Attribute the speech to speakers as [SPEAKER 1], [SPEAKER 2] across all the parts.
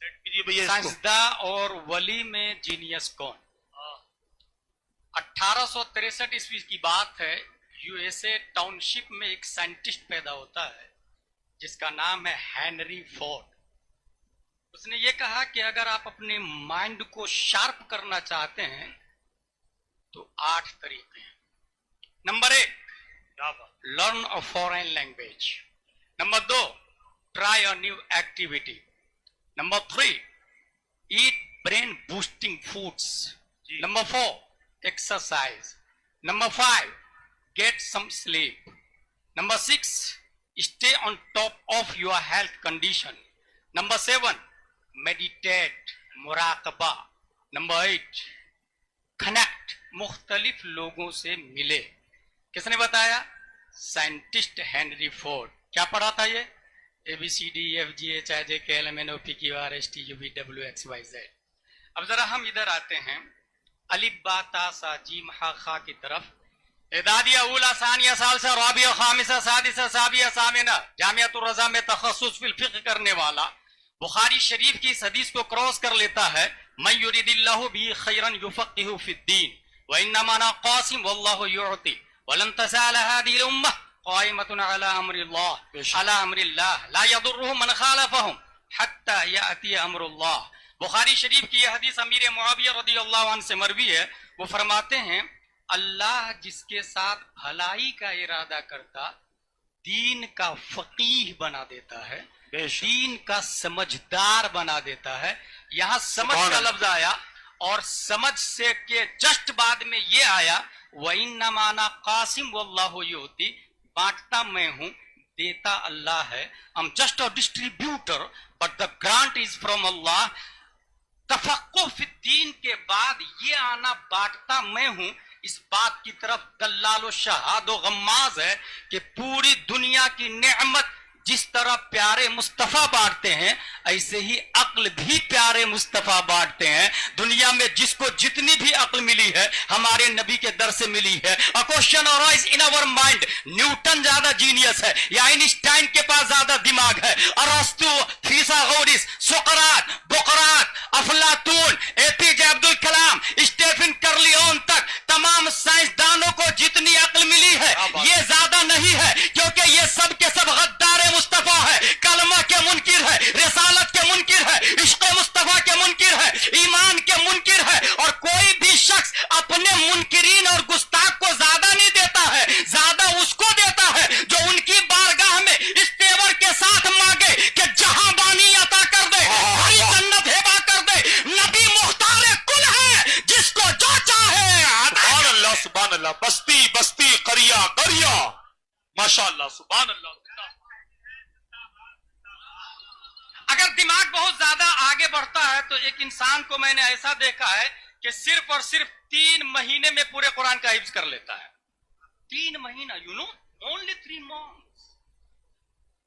[SPEAKER 1] साइंसदां और वली में जीनियस कौन? 1863 ईस्वी की बात है। यूएसए टाउनशिप में एक साइंटिस्ट पैदा होता है जिसका नाम है हेनरी फोर्ड। उसने ये कहा कि अगर आप अपने माइंड को शार्प करना चाहते हैं तो 8 तरीके हैं। Number 1, learn a foreign language. Number 2, try a new activity. Number 3, eat brain boosting foods. Number 4, exercise. Number 5, get some sleep. Number 6, stay on top of your health condition. Number 7, meditate, मुराकबा। Number 8, connect, मुख्तलिफ लोगों से मिले। किसने बताया? Scientist Henry Ford. क्या पढ़ा था ये? ABCDEFGHIJKLMNOPQRSTUVWXYZ। अब जरा हम इधर आते हैं अलिफ बा ता सा जीम हा खा की तरफ। एदादिया उला सानिया सालसा राबिया खामिसा सादिसा साबिया सामिना जामियातुर रज़ा में तखस्सुस फिल फिक्र करने वाला बुखारी शरीफ की इस हदीस को क्रॉस कर लेता है, मन युरिदिल्लाहु बिही खैरन युफक्किहु फिद्दीन व इन्नमा अना क़ासिम वल्लाहु युअती वलन तज़ाल हादिहिल उम्मह क़ाइमतुन अला अम्रिल्लाह ला यदुर्रुहु मन खालफहुम हत्ता याती अम्रुल्लाह। बुखारी शरीफ की यह हदीस अमीर मुआविया रदियल्लाहु अन्हु से मरवी है। वो फरमाते हैं, अल्लाह जिसके साथ भलाई का इरादा करता दीन का फकीह बना देता है, दीन का समझदार बना देता है। यहाँ समझ का लफ्ज आया और समझ से के जस्ट बाद में ये आया, व इन्नमा अना क़ासिम वल्लाहु युअती, बांटता मैं हूं, देता अल्लाह है। I'm just a distributor but the grant is from Allah। तफक्कुह फिद्दीन के बाद ये आना बांटता मैं हूं, इस बात की तरफ दल्लालो शहादो गम्माज है कि पूरी दुनिया की नेमत जिस तरह प्यारे मुस्तफा बांटते हैं ऐसे ही अक्ल भी प्यारे मुस्तफा बांटते हैं। दुनिया में जिसको जितनी भी अक्ल मिली है हमारे नबी के दर से मिली है। A question arise in our mind, Newton ज्यादा जीनियस है या आइंस्टाइन के पास ज्यादा दिमाग है? अरस्तु, फिसागोरिस, सुकरात, बुकरात, अफलातून, एपीजे अब्दुल कलाम, स्टीफन कर्लियोन तक तमाम साइंसदानों को जितनी अक्ल मिली है ये ज्यादा नहीं है, क्योंकि ये सब के सब गद्दार मुस्तफा है, कलमा के मुनकिर है, रिसालत के मुनकिर है, इश्क मुस्तफा के मुनकिर है, ईमान के मुनकिर है। और कोई भी शख्स अपने मुनकिरीन और गुस्ताख को ज्यादा नहीं देता है, ज्यादा उसको देता है जो उनकी बारगाह में इस तेवर के साथ मांगे कि जहां बानी अता कर दे, हरी जन्नत हिबा कर दे। नबी मुख्तार कुल है, जिसको जो चाहे। सुभान अल्लाह, सुभान अल्लाह। बस्ती बस्ती, करिया करिया, माशाअल्लाह, सुभान अल्लाह। अगर दिमाग बहुत ज्यादा आगे बढ़ता है तो एक इंसान को मैंने ऐसा देखा है कि सिर्फ और सिर्फ 3 महीने में पूरे कुरान का हिफ्ज कर लेता है। 3 महीना, you know, only 3 months.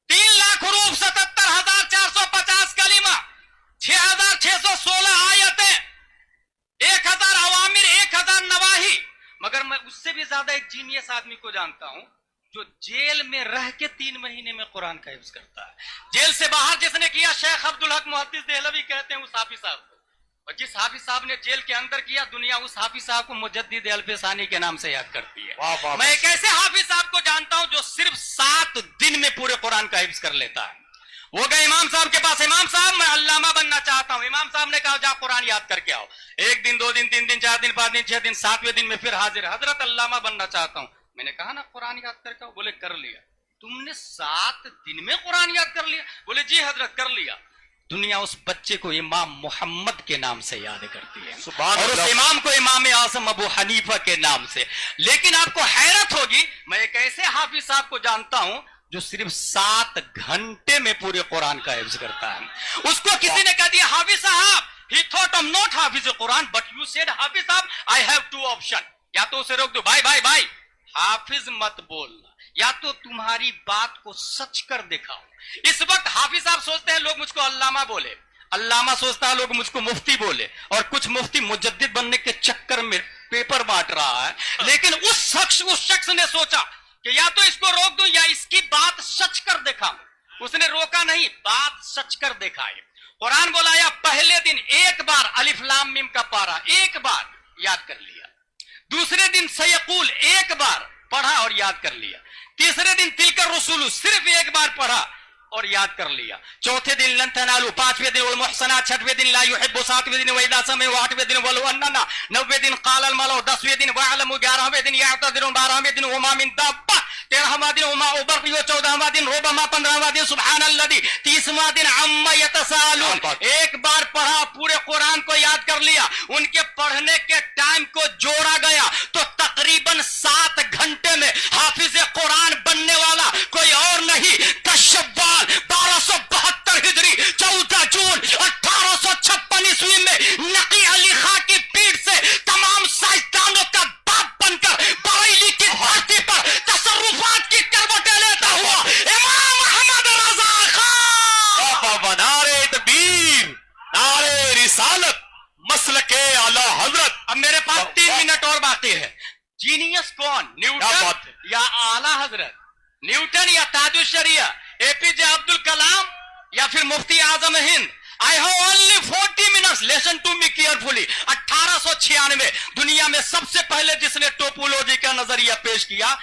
[SPEAKER 1] 3 lakh हुरूफ, 77,450 कलीमा, 6,616 आयतें, 1,000 अवामिर, 1,000 नवाही। मगर मैं उससे भी ज्यादा एक जीनियस आदमी को जानता हूं जो जेल में रह के 3 महीने में कुरान का हिफ्ज करता है। जेल से बाहर जिसने किया, शेख अब्दुल हक मुहद्दिस देहलवी कहते हैं उस हाफिज साहब को, और जिस हाफिज साहब ने जेल के अंदर किया, दुनिया उस हाफिज साहब को मुजद्दिद अल्फसानी के नाम से याद करती है। मैं एक ऐसे हाफिज साहब को जानता हूं जो सिर्फ 7 दिन में पूरे कुरान का हिफ्ज कर लेता है। वो गए इमाम साहब के पास, इमाम साहब मैं अल्लामा बनना चाहता हूं। इमाम साहब ने कहा जा कुरान याद करके आओ। 1 दिन, 2 दिन, 3 दिन, 4 दिन, 5 दिन, 6 दिन, 7वें दिन में फिर हाजिर, हजरत अल्लामा बनना चाहता हूं। मैंने कहा ना कुरान याद करके आओ। बोले कर लिया। तुमने 7 दिन में कुरान याद कर लिया? बोले जी हजरत कर लिया। दुनिया उस बच्चे को इमाम मोहम्मद के नाम से याद करती है और उस इमाम को इमाम आज़म अबू हनीफा के नाम से। लेकिन आपको हैरत होगी, मैं एक ऐसे हाफिज साहब को जानता हूं जो सिर्फ 7 घंटे में पूरे कुरान का हिफ्ज करता है। उसको किसी ने कह दिया हाफिज साहब, he thought I am not हाफिज कुरान बट यू सेड हाफिज साहब आई हैव 2 ऑप्शन। या तो उसे रोक दो, भाई भाई भाई हाफिज मत बोलना, या तो तुम्हारी बात को सच कर दिखाओ। इस वक्त हाफिज साहब सोचते हैं लोग मुझको अल्लामा बोले, अल्लामा सोचता है लोग मुझको मुफ्ती बोले, और कुछ मुफ्ती मुजद्दिद बनने के चक्कर में पेपर बांट रहा है। लेकिन उस शख्स ने सोचा कि या तो इसको रोक दूं या इसकी बात सच कर दिखाऊं। उसने रोका नहीं, बात सच कर दिखाई। कुरान बोलाया पहले दिन एक बार अलिफ लाम मीम का पारा एक बार याद कर लिया, दूसरे दिन सयकूल एक बार पढ़ा और याद कर लिया, तीसरे दिन तिलकर रसूल सिर्फ एक बार पढ़ा और याद कर लिया, चौथे दिन लन तनालू, पांचवें दिन वल मुहसनात, छठवें दिन ला युहिब्बु, सातवें दिन वइदा समय, आठवें दिन वल अन्ना, नौवें दिन काल अल मलौ, 10वें दिन वअलमु, 11वें दिन यातदिरु, 12वें दिन वमा मिन दाब्बा, 13वां दिन वमा उबरियो, 14वां दिन रुबमा, 15वां दिन सुब्हानल्लाजी, 30वां दिन अम्मा यतसालून। एक बार पढ़ा, पूरे कुरान को याद कर लिया, उनके पढ़ने के टाइम को जोड़ा गया तो तकरीबन 7 घंटे में हाफिज कुरान बनने वाला कोई और नहीं, कश्यप 1272 हिजरी 14 जून 1856 ईस्वी में नकी अली खां की पीठ से तमाम साइंसदानों का बाप बनकर बरेली की धरती पर तसर्रुफात की करवटें लेता हुआ इमाम अहमद रजा खान।
[SPEAKER 2] नारे तकबीर, नारे रिसालत, मसलके आला हजरत।
[SPEAKER 1] अब मेरे पास 3 मिनट और बाकी है। जीनियस कौन, न्यूटन या आला हजरत? न्यूटन या ताजुल शरिया, एपीजे अब्दुल कलाम या फिर मुफ्ती आजम हिंद? I have only 40 minutes, listen to me carefully. 1896 दुनिया में सबसे पहले जिसने टोपोलॉजी का नजरिया पेश किया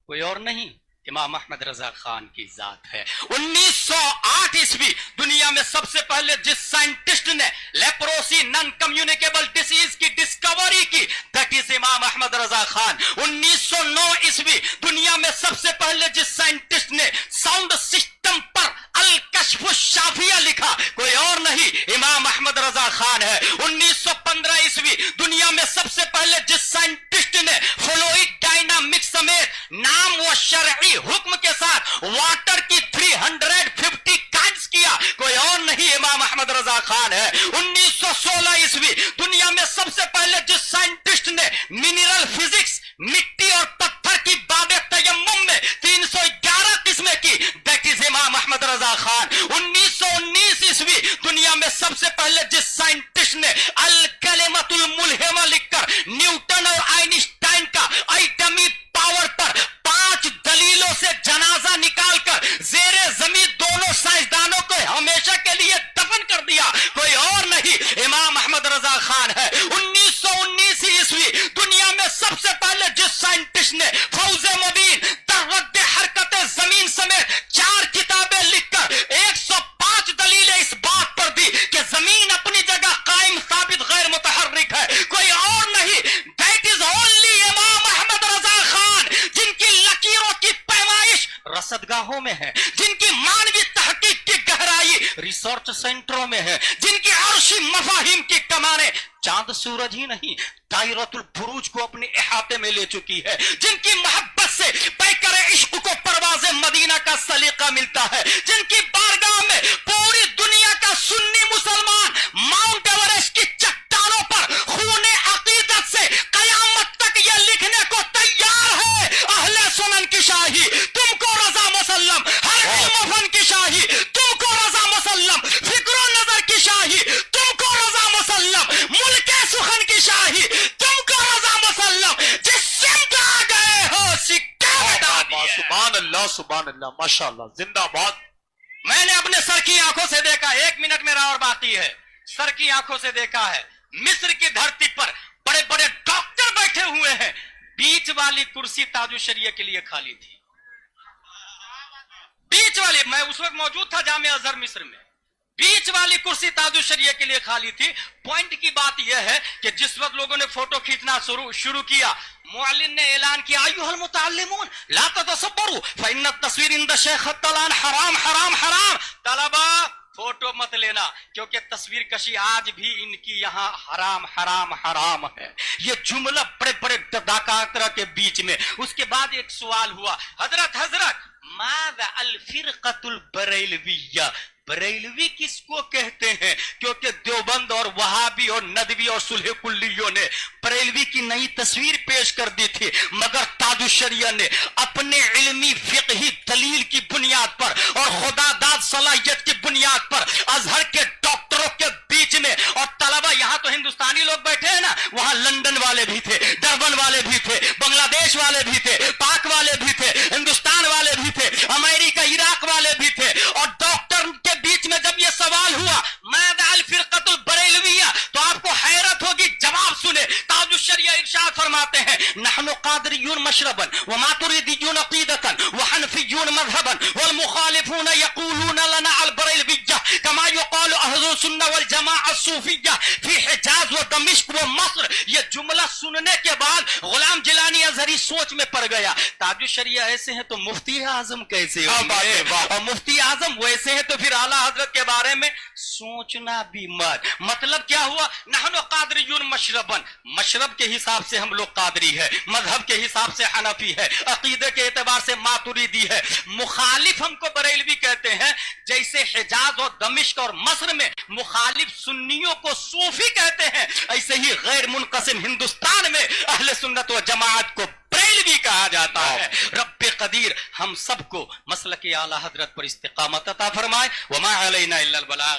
[SPEAKER 1] कोई और नहीं, इमाम अहमद रजा खान की जात है। 1908 ईस्वी दुनिया में सबसे पहले जिस साइंटिस्ट ने लेप्रोसी नॉन कम्युनिकेबल डिसीज की डिस्कवरी की, दैट इज इमाम अहमद रजा खान। 1909 ईस्वी दुनिया में सबसे पहले जिस साइंटिस्ट ने साउंड सिस्टम पर अल कश्फ शाफिया लिखा कोई और नहीं, इमाम अहमद रजा खान है। 1915 ईस्वी दुनिया में सबसे पहले जिस साइंटिस्ट ने फ्लूइड डायनामिक्स समेत नाम व शरई हुक्म के साथ वाटर की 350 काइंड्स किया कोई और नहीं, इमाम अहमद रजा खान है। 1916 ईस्वी दुनिया में सबसे पहले जिस साइंटिस्ट ने मिनरल फिजिक्स, मिट्टी और पत्थर की बाबे तयम्मुम में 311 किस्में की, दैट इज इमाम अहमद रजा खान। 1919 ईस्वी दुनिया में सबसे पहले जिस साइंटिस्ट ने अल कलिमतुल मुल्हिमा लिखकर न्यूटन और आइंस्टाइन का एटमी पावर पर 5 दलीलों से जनाजा निकालकर जेरे जमीन दोनों साइंसदानों को हमेशा के लिए दफन कर दिया कोई और नहीं, इमाम अहमद रजा खान है। 1919 ईस्वी दुनिया में सबसे पहले जिस साइंटिस्ट ने फौजे मुबीन, तरवद्दे हरकत जमीन समेत 4 किताबें लिखकर 105 दलीलें इस बात पर दी कि जमीन अपनी जगह कायम साबित गैर मुतहर्रिक है कोई और नहीं, दैट इज ओनली इमाम अहमद रजा खान, जिनकी लकीरों की पैमाइश रसदगाहों में है, जिनकी मानवी तहकीक की गहराई रिसर्च सेंटरों में है, जिनकी अर्शी मफाहिम की कमाने चांद सूरज ही नहीं दायरतुल बुरूज को अपने इहाते में ले चुकी है, जिनकी मोहब्बत से पैकर इश्क को परवाज़े मदीना का सलीका मिलता है, जिनकी बारगाह में पूरी दुनिया का सुन्नी मुसलमान माउंट एवरेस्ट की चट्टानों पर खूने अकीदत से कयामत तक ये लिखने को तैयार है, अहले सुनन की शाही तुमको रजा मुसल्लम, हर इल्म फन की शाही तुमको रजा मुसल्लम, फिक्र नजर की शाही तुमको रजा मुसल्लम, मुल्के सुखन की शाही तुमको रजा मुसल्लम, जिस सिमत आ गए हो सिक्का बता दिए।
[SPEAKER 2] सुभान अल्लाह, सुभान अल्लाह, माशाअल्लाह, जिंदाबाद।
[SPEAKER 1] मैंने अपने सर की आंखों से देखा, 1 मिनट मेरा और बाकी है, सर की आंखों से देखा है मिस्र की धरती पर बड़े बड़े डॉक्टर बैठे हुए हैं, बीच वाली कुर्सी ताजुल शरिया के लिए खाली थी, बीच वाली, मैं उस वक्त मौजूद था जामे अजहर मिस्र में, बीच वाली कुर्सी ताजुल शरिया के लिए खाली थी। पॉइंट की बात यह है कि जिस वक्त लोगों ने फोटो खींचना शुरू किया, मुअल्लिम ने ऐलान किया अय्युहल मुतअल्लिमून ला ततसब्बरू फइन्न तस्वीर इंद शेख तलान हराम हराम हराम, तलबा फोटो मत लेना क्योंकि तस्वीर कशी आज भी इनकी यहाँ हराम हराम हराम है। ये जुमला बड़े बड़े दकातरा के बीच में। उसके बाद एक सवाल हुआ, हजरत माज़ा अल फिरक़तुल बरेलविय्या, बरेलवी किसको कहते हैं? क्योंकि देवबंद और वहाबी और नदवी और सुलह कुल्लियों ने बरेलवी की नई तस्वीर पेश कर दी थी, मगर ताजुल शरिया ने अपने इल्मी फिqही दलील की बुनियाद पर और खुदादाद सलाहियत की बुनियाद पर अजहर के डॉक्टरों के बीच में, और तलबा यहाँ तो हिंदुस्तानी लोग बैठे हैं ना, वहां लंदन वाले भी थे, डरबन वाले भी थे, बांग्लादेश वाले भी थे, पाक वाले भी थे, हिंदुस्तान वाले भी थे, अमेरिका इराक वाले भी थे, और डॉक्टर के बीच में जब यह सवाल हुआ फरमाते हैं नहनु कादरियून मशरबन व मातुरिदियून अकीदतन व हनफियून मज़हबन वल मुखालिफून यक़ूलून लना अल बरेलविय्या कमा युक़ालु अहलुस सुन्नह वल जमाअह सूफिय्या फी हिजाज व दमिश्क व मस्र। ये जुमला सुनने के बाद गुलाम जिलानी अज़हरी सोच में पड़ गया, ताजुश शरिया ऐसे हैं तो मुफ्ती आजम कैसे होंगे, और मुफ्ती आजम वैसे हैं तो फिर आला हजरत के बारे में सोचना भी मत। मतलब क्या हुआ, नहनु कादरियून मशरबन, मशरब के हिसाब से हम लोग कादरी है, मजहब के हिसाब से हनफी है, अकीदे के एतबार से मातुरीदी है। मुखालिफ हमको बरेलवी कहते हैं, जैसे हिजाज और दमिश्क और मस्र में मुखालिफ सुन्नियों को सूफी कहते हैं, ऐसे ही गैर मुनक़सिम हिंदुस्तान में अहले सुन्नत व जमाअत को बरेलवी कहा जाता है। रब्बे कदीर हम सबको मसलक आला हजरत पर इस्तिकामत अता फरमाए। वमा अलैना इल्लल बलाग।